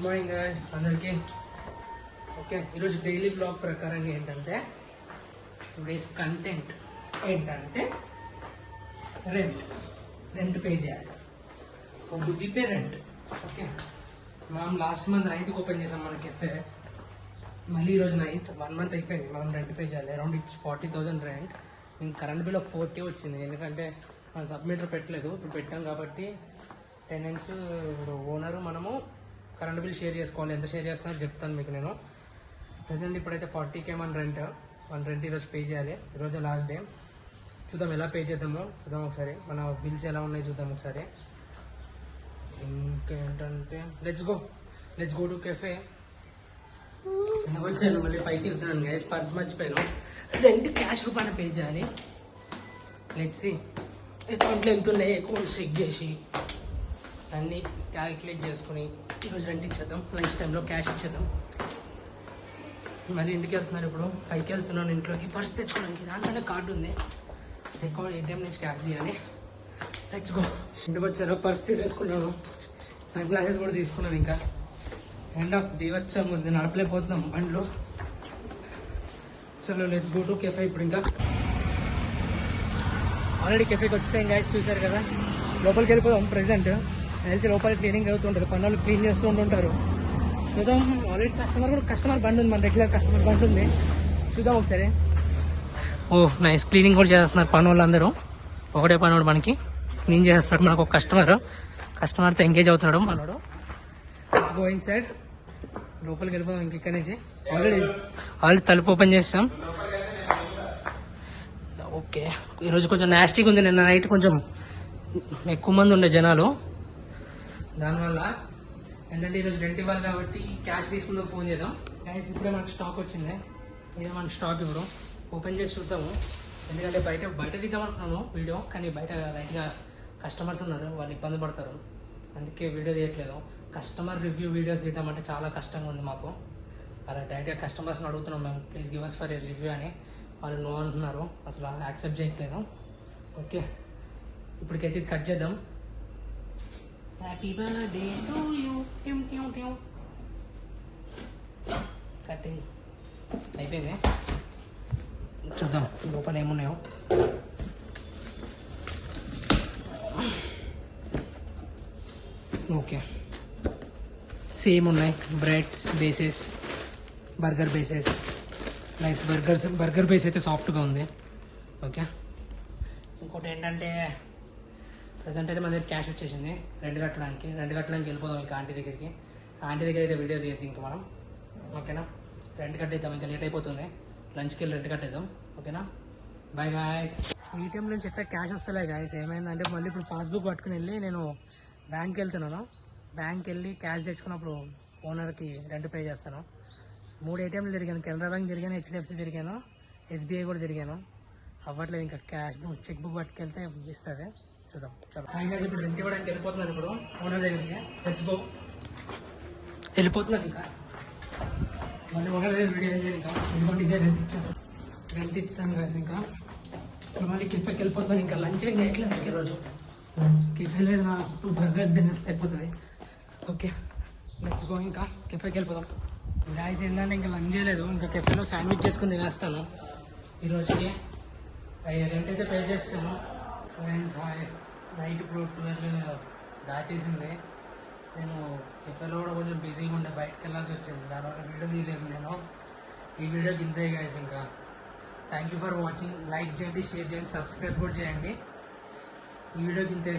Good morning guys అందరికీ. Okay, ఈరోజు daily blog ప్రకారంగా ఏంటంటే టుడేస్ కంటెంట్ ఏంటంటే రెంట్ పే చేయాలి. విపే రెంట్. ఓకే, మనం లాస్ట్ మంత్ 9th ఓపెన్ చేసాం మన కెఫే. మళ్ళీ ఈరోజు 9th 1 month అయిపోయింది. మనం రెంట్ పే చేయాలి. Around it's 40,000 rent. ఇంక కరెంట్ బిల్ ఒక 4K వచ్చింది, ఎందుకంటే మనం సబ్మిటర్ పెట్టలేదు. ఇప్పుడు పెట్టాం కాబట్టి టెనెంట్స్, ఇప్పుడు ఓనరు, మనము కరెంట్ బిల్ షేర్ చేసుకోవాలి. ఎంత షేర్ చేసుకున్నా చెప్తాను మీకు నేను. ప్రెసెంట్ ఇప్పుడైతే 40K మన రెంట్ ఈరోజు పే చేయాలి. ఈరోజు లాస్ట్ డే. చూద్దాం ఎలా పే చేద్దామో చూద్దాం ఒకసారి. మన బిల్స్ ఎలా ఉన్నాయి చూద్దాం ఒకసారి. ఇంకేంటంటే లెట్స్ గో టు కెఫే. వచ్చాను, మళ్ళీ పైకి వెళ్తున్నాను గైస్. పర్స్ మర్చిపోయాను. రెంట్ క్యాష్ రూపాయన పే చేయాలి. లెట్స్ సీ అకౌంట్లో ఎంత ఉన్నాయి, అకౌంట్ చెక్ చేసి అన్నీ క్యాలిక్యులేట్ చేసుకుని ఈరోజు రెంట్ ఇచ్చేద్దాం. లంచ్ టైంలో క్యాష్ ఇచ్చేద్దాం. మరి ఇంటికి వెళ్తున్నాను. ఇప్పుడు పైకి వెళ్తున్నాను ఇంట్లోకి పర్స్ తెచ్చుకోవడానికి. దాంట్లోనే కార్డు ఉంది. అకౌంట్ ATM నుంచి క్యాష్ తీయాలి. Let's go. ఇంటికి వచ్చాను, పర్స్ తీసేసుకున్నాను, సన్ గ్లాసెస్ కూడా తీసుకున్నాను. ఇంకా ఎండ్ ఆఫ్ డే వచ్చా ముందు నడపలేకపోతున్నాం బండ్లు. చలో లెట్స్ గో టు కెఫే. ఇప్పుడు ఇంకా ఆల్రెడీ కెఫేకి వచ్చాం గైస్, చూసారు కదా. లోపలికి వెళ్ళిపోదాం. ప్రెసెంట్ తెలిసి లోపల క్లీనింగ్ అవుతుంటుంది, పనులు క్లీన్ చేస్తూ ఉంటుంటారు. చూద్దాం. ఆల్రెడీ కస్టమర్ బండి ఉంది, మన రెగ్యులర్ కస్టమర్ బండి ఉంది. చూద్దాం ఒకసారి. ఓ నైస్, క్లీనింగ్ కూడా చేస్తున్నారు పని వాళ్ళు అందరూ. ఒకటే పని మనకి క్లీన్ చేస్తున్నాడు. మనకు ఒక కస్టమర్తో ఎంగేజ్ అవుతున్నాడు మనోడు. Let's go in side. లోపలికి వెళ్ళిపోదాం ఇంక ఇక్కడి నుంచి. ఆల్రెడీ తలుపు ఓపెన్ చేస్తాం. ఓకే, ఈరోజు కొంచెం నాస్టీగా ఉంది. నిన్న నైట్ కొంచెం ఎక్కువ మంది ఉండే జనాలు, దానివల్ల ఏంటంటే ఈరోజు రెంట్ ఇవ్వాలి కాబట్టి క్యాష్ తీసుకుందాం. ఫోన్ చేద్దాం. క్యాష్ ఇప్పుడే మనకు స్టాక్ వచ్చింది. ఇదే మనకి స్టాక్. ఇప్పుడు ఓపెన్ చేసి చూద్దాము, ఎందుకంటే బయట దిద్దాం అనుకున్నాము వీడియో, కానీ బయట లైట్గా కస్టమర్స్ ఉన్నారు, వాళ్ళు ఇబ్బంది పడతారు. అందుకే వీడియో తీయట్లేదు. కస్టమర్ రివ్యూ వీడియోస్ తీద్దామంటే చాలా కష్టంగా ఉంది మాకు. అలా డైరెక్ట్గా కస్టమర్స్ని అడుగుతున్నాం మేము, please give us for a review అని. వాళ్ళు నో అంటున్నారు, అసలు యాక్సెప్ట్ చేయట్లేదు. ఓకే, ఇప్పటికైతే ఇది కట్ చేద్దాం. Happy birthday to you. Cutting అయిపోయింది. చూద్దాం లోపల ఏమున్నాయో. ఓకే, సేమ్ ఉన్నాయి. Breads bases, burger bases. Nice. Burger base అయితే సాఫ్ట్గా ఉంది. ఓకే, ఇంకోటి ఏంటంటే ప్రజెంట్ అయితే మన దగ్గర క్యాష్ వచ్చేసింది రెంట్ కట్టడానికి వెళ్ళిపోదాం ఇంకా ఆంటీ దగ్గరికి. ఆంటీ దగ్గర అయితే వీడియో తీయద్దు ఇంకా మనం. ఓకేనా, రెంట్ కట్టేద్దాం, ఇంకా లేట్ అయిపోతుంది. లంచ్కి వెళ్ళి రెంట్ కట్టేద్దాం. ఓకేనా, బాయ్ గాయ్స్. ATM నుంచి ఎక్కడ క్యాష్ వస్తలే గాయ్స్. ఏమైందంటే మళ్ళీ ఇప్పుడు పాస్బుక్ పట్టుకుని వెళ్ళి నేను బ్యాంక్కి వెళ్తున్నాను. బ్యాంక్కి వెళ్ళి క్యాష్ తెచ్చుకున్నప్పుడు ఓనర్కి రెంట్ పే చేస్తాను. 3 ATMలు తిరిగాను. కెనరా బ్యాంక్ తిరిగాను, HDFC తిరిగాను, SBI కూడా తిరిగాను. అవ్వట్లేదు. ఇంకా క్యాష్ చెక్ బుక్ పట్టుకెళ్తే ఇస్తుంది. చూద్దాం. చలో గాయ్స్, ఇప్పుడు రెంట్ ఇవ్వడానికి వెళ్ళిపోతున్నాను. ఇప్పుడు ఓనర్ దగ్గరికి లెట్స్ గో. వెళ్ళిపోతున్నాను. ఇంకా మళ్ళీ ఓనర్ దగ్గర వీడియో ఏం చేయాలి. ఇంకా ఎందుకంటే ఇదే రెంట్ ఇచ్చాను గాయ్స్. ఇంకా ఇప్పుడు మళ్ళీ కెఫేకి వెళ్ళిపోతున్నాను. ఇంకా లంచ్ ఏం చేయట్లేదు ఈరోజు. కెఫే లేదు, నా 2 బర్గర్స్ తినేస్తే అయిపోతుంది. Okay, let's go. ఇంకా కెఫేకి వెళ్ళిపోదాం. గాయ్స్ ఏంటంటే ఇంకా లంచ్ చేయలేదు. ఇంకా కెఫేలో శాండ్విచ్ చేసుకుని తినేస్తాను ఈరోజుకి. రెంట్ అయితే పే చేస్తాను. ఫ్రెండ్స్ హాయ్, నైట్ ఇప్పుడు 12 దాటేసింది. నేను కెఫేలో కూడా కొంచెం బిజీగా ఉండే, బయటకు వెళ్ళాల్సి వచ్చింది. దానివల్ల వీడియో తీయలేదు నేను. ఈ వీడియోకి ఇంతే గాయ్స్. ఇంకా thank you for watching. Like చేయండి, షేర్ చేయండి, సబ్స్క్రైబ్ కూడా చేయండి. ఈ వీడియోకి ఇంతే.